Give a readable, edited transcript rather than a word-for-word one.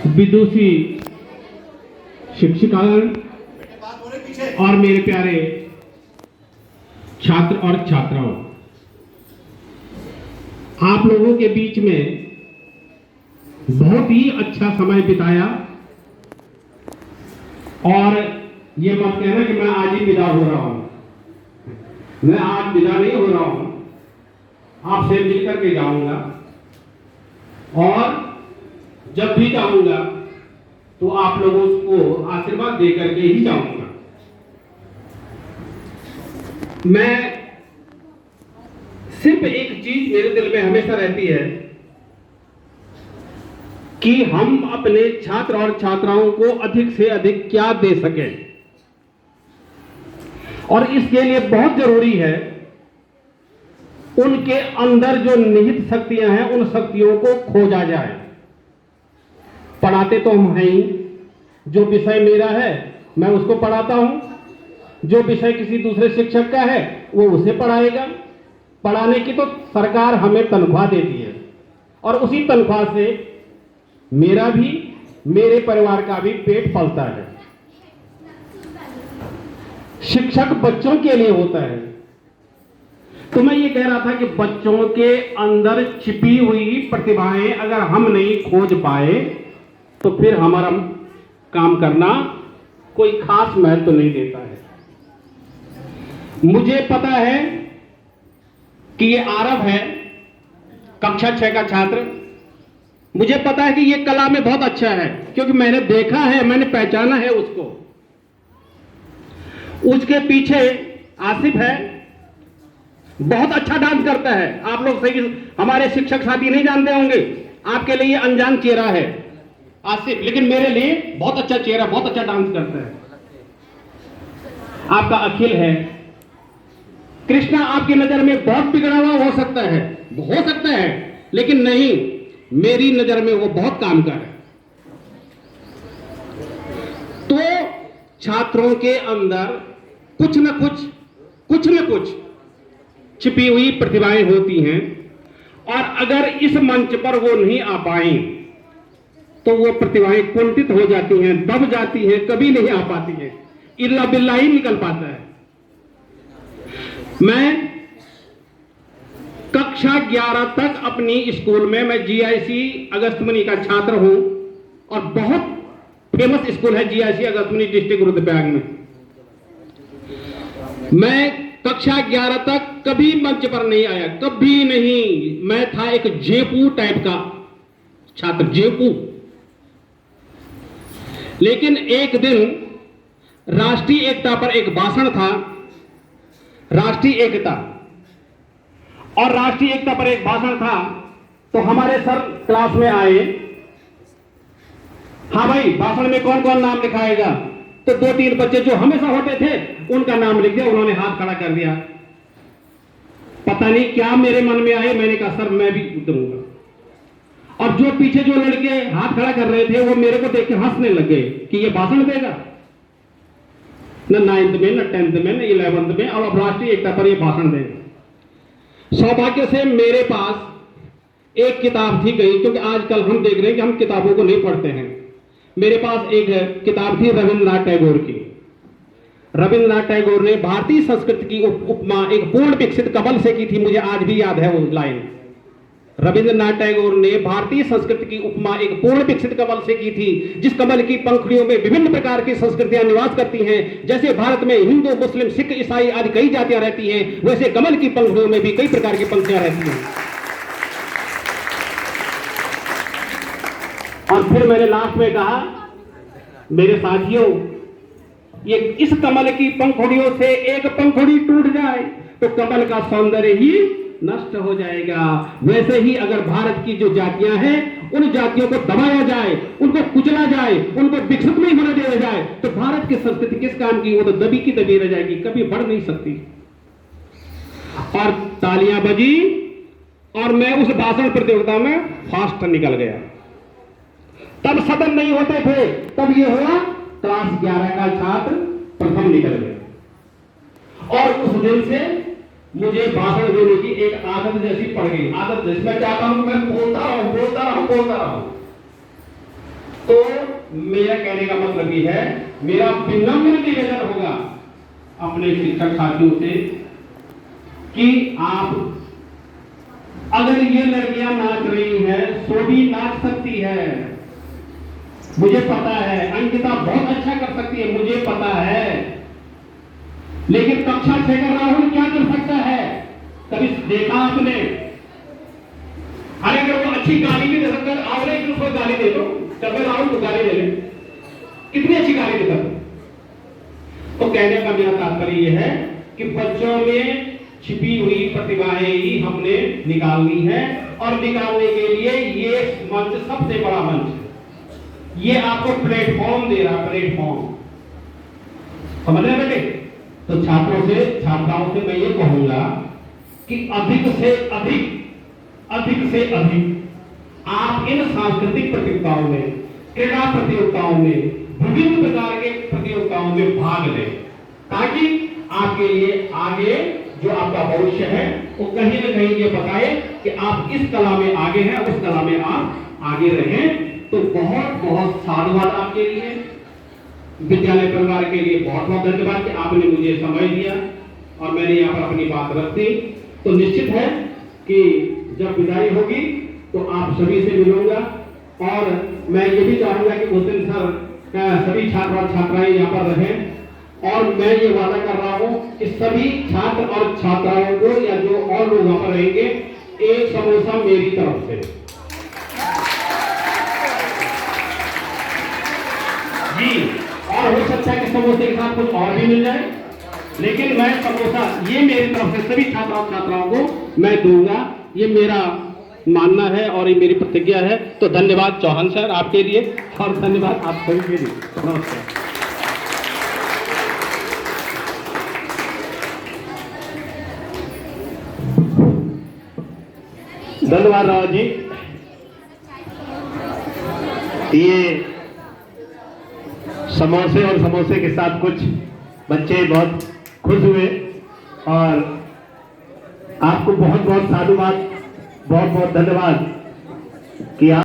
विदुषी शिक्षिकागण और मेरे प्यारे छात्र और छात्राओं, आप लोगों के बीच में बहुत ही अच्छा समय बिताया और ये मत कहना कि मैं आज ही विदा हो रहा हूं। मैं आज विदा नहीं हो रहा हूं, आपसे मिलकर के जाऊंगा और जब भी जाऊंगा तो आप लोगों को आशीर्वाद देकर के ही जाऊंगा। मैं सिर्फ एक चीज मेरे दिल में हमेशा रहती है कि हम अपने छात्र और छात्राओं को अधिक से अधिक क्या दे सकें, और इसके लिए बहुत जरूरी है उनके अंदर जो निहित शक्तियां हैं उन शक्तियों को खोजा जाए। पढ़ाते तो हम हैं ही, जो विषय मेरा है मैं उसको पढ़ाता हूं, जो विषय किसी दूसरे शिक्षक का है वो उसे पढ़ाएगा। पढ़ाने की तो सरकार हमें तनख्वाह देती है और उसी तनख्वाह से मेरा भी, मेरे परिवार का भी पेट पलता है। शिक्षक बच्चों के लिए होता है। तो मैं ये कह रहा था कि बच्चों के अंदर छिपी हुई प्रतिभाएं अगर हम नहीं खोज पाए तो फिर हमारा काम करना कोई खास महत्व तो नहीं देता है। मुझे पता है कि ये आरव है, कक्षा 6 का छात्र। मुझे पता है कि ये कला में बहुत अच्छा है क्योंकि मैंने देखा है, मैंने पहचाना है उसको। उसके पीछे आसिफ है, बहुत अच्छा डांस करता है। आप लोग सही, हमारे शिक्षक साथी नहीं जानते होंगे, आपके लिए ये अनजान चेहरा है आसिफ, लेकिन मेरे लिए बहुत अच्छा चेहरा, बहुत अच्छा डांस करता है। आपका अखिल है। कृष्णा आपकी नजर में बहुत बिगड़ा हुआ हो सकता है, लेकिन नहीं, मेरी नजर में वो बहुत काम कर है। तो छात्रों के अंदर कुछ न कुछ छिपी हुई प्रतिभाएं होती हैं और अगर इस मंच पर वो नहीं आ पाई तो वो प्रतिभाएं कुंठित हो जाती हैं, दब जाती हैं, कभी नहीं आ पाती हैं, इल्ला बिल्ला ही निकल पाता है। मैं कक्षा 11 तक अपनी स्कूल में, मैं जीआईसी अगस्तमुनि का छात्र हूं और बहुत फेमस स्कूल है जीआईसी अगस्तमुनि डिस्ट्रिक्ट रुद्रप्रयाग में। मैं कक्षा 11 तक कभी मंच पर नहीं आया, कभी नहीं। मैं था एक जेपू टाइप का छात्र, जेपू। लेकिन एक दिन राष्ट्रीय एकता पर एक भाषण था, राष्ट्रीय एकता, और राष्ट्रीय एकता पर एक भाषण था तो हमारे सर क्लास में आए। हाँ भाई, भाषण में कौन कौन नाम लिखाएगा? तो 2-3 बच्चे जो हमेशा होते थे उनका नाम लिख दिया, उन्होंने हाथ खड़ा कर दिया। पता नहीं क्या मेरे मन में आए, मैंने कहा सर मैं भी उतरूंगा। और जो पीछे जो लड़के हाथ खड़ा कर रहे थे वो मेरे को देख के हंसने लगे कि ये भाषण देगा, न 9th में, न 10th में, न 11th में, और अब राष्ट्रीय एकता पर ये भाषण देगा। सौभाग्य से मेरे पास एक किताब थी गई, क्योंकि आजकल हम देख रहे हैं कि हम किताबों को नहीं पढ़ते हैं। मेरे पास एक किताब थी रविंद्रनाथ टैगोर की। रविंद्रनाथ टैगोर ने भारतीय संस्कृति की उपमा एक पूर्ण विकसित कमल से की थी। मुझे आज भी याद है वो लाइन। रविंद्रनाथ टैगोर ने भारतीय संस्कृति की उपमा एक पूर्ण विकसित कमल से की थी, जिस कमल की पंखुड़ियों में विभिन्न प्रकार की संस्कृतियां निवास करती हैं। जैसे भारत में हिंदू, मुस्लिम, सिख, ईसाई आदि कई जातियां रहती हैं, वैसे कमल की पंखुड़ियों में भी कई प्रकार की पंक्तियां रहती हैं। और फिर मैंने लास्ट में कहा, मेरे साथियों, ये इस कमल की पंखुड़ियों से एक पंखुड़ी टूट जाए तो कमल का सौंदर्य ही नष्ट हो जाएगा। वैसे ही अगर भारत की जो जातियां हैं उन जातियों को दबाया जाए, उनको कुचला जाए, उनको विकसित नहीं होने दिया जाए तो भारत की संस्कृति किस काम की? वो तो दबी की दबी रह जाएगी, कभी बढ़ नहीं सकती। और तालियां बजी और मैं उस भाषण प्रतियोगिता में फास्ट निकल गया। तब सदन नहीं होते थे, तब ये हुआ क्लास 11 का छात्र प्रथम निकल गया। और उस दिन से मुझे भाषण देने की एक आदत जैसी पड़ गई। आदत जैसी मैं चाहता हूं मैं बोलता रहूं। तो मेरा कहने का मतलब ये है, मेरा विनम्र निवेदन होगा अपने शिक्षक साथियों से कि आप अगर ये लड़कियां नाच रही हैं, सो भी नाच सकती है, मुझे पता है। अंकिता बहुत अच्छा कर सकती है, मुझे पता है। लेकिन कक्षा 6 का राहुल क्या कर सकता है? कभी देखा आपने? अरे अगर वो अच्छी गाली भी दे सकता है, आओ एक दूसरे को गाली दे दो, जब राहुल को गाली दे ले, कितनी अच्छी गाली दे सकते। तो कहने का मेरा तात्पर्य यह है कि बच्चों में छिपी हुई प्रतिभाएं ही हमने निकालनी है, और निकालने के लिए ये मंच सबसे बड़ा मंच है। ये आपको प्लेटफॉर्म दे रहा, प्लेटफॉर्म, समझ रहे बेटे? तो छात्रों से, छात्राओं से मैं ये कहूंगा कि अधिक से अधिक आप इन सांस्कृतिक प्रतियोगिताओं में, क्रीड़ा प्रतियोगिताओं में, विभिन्न प्रकार के प्रतियोगिताओं में भाग लें, ताकि आपके लिए आगे जो आपका भविष्य है वो कहीं न कहीं ये बताए कि आप इस कला में आगे हैं, उस कला में आप आगे रहें। तो बहुत बहुत साधुवाद आपके लिए, विद्यालय परिवार के लिए बहुत बहुत धन्यवाद कि आपने मुझे समय दिया और मैंने यहाँ पर अपनी बात रख दी। तो निश्चित है कि जब विदाई होगी तो आप सभी से मिलूंगा, और मैं ये भी चाहूंगा कि उस दिन सर सभी छात्र और छात्राएं यहाँ पर रहें, और मैं ये वादा कर रहा हूँ कि सभी छात्र और छात्राओं को या जो और लोग वहाँ पर रहेंगे, एक समोसा मेरी तरफ से जी। और हो सकता है कि समोसे के साथ कुछ और भी मिल जाए, लेकिन मैं समोसा ये मेरी तरफ से सभी छात्र और छात्राओं को मैं दूंगा, ये मेरा मानना है और ये मेरी प्रतिज्ञा है। तो धन्यवाद चौहान सर आपके लिए, और धन्यवाद आप सभी के लिए। नमस्कार। धन्यवाद राव जी। ये समोसे और समोसे के साथ कुछ बच्चे बहुत खुश हुए, और आपको बहुत बहुत साधुवाद, बहुत बहुत धन्यवाद कि आप